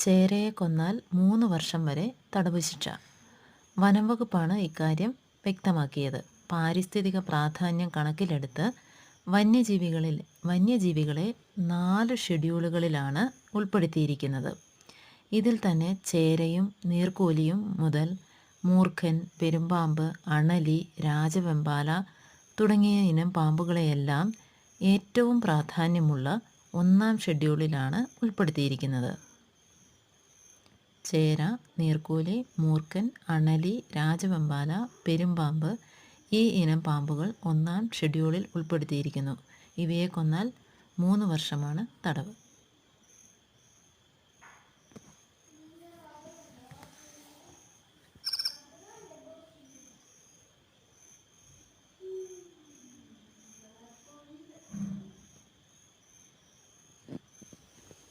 ചേരയെ കൊന്നാൽ 3 വർഷം വരെ തടവ് ശിക്ഷ. വനം വകുപ്പാണ് ഇക്കാര്യം വ്യക്തമാക്കിയത്. പാരിസ്ഥിതിക പ്രാധാന്യം കണക്കിലെടുത്ത് വന്യജീവികളെ 4 ഷെഡ്യൂളുകളിലാണ് ഉൾപ്പെടുത്തിയിരിക്കുന്നത്. ഇതിൽ തന്നെ ചേരയും നീർക്കോലിയും മുതൽ മൂർഖൻ, പെരുമ്പാമ്പ്, അണലി, രാജവെമ്പാല തുടങ്ങിയ ഇനം പാമ്പുകളെയെല്ലാം ഏറ്റവും പ്രാധാന്യമുള്ള 1-ാം ഷെഡ്യൂളിലാണ് ഉൾപ്പെടുത്തിയിരിക്കുന്നത്. ചേര, നീർക്കോലി, മൂർഖൻ, അണലി, രാജവെമ്പാല, പെരുമ്പാമ്പ് ഈ ഇനം പാമ്പുകൾ 1-ാം ഷെഡ്യൂളിൽ ഉൾപ്പെടുത്തിയിരിക്കുന്നു. ഇവയെ കൊന്നാൽ 3 വർഷമാണ് തടവ്.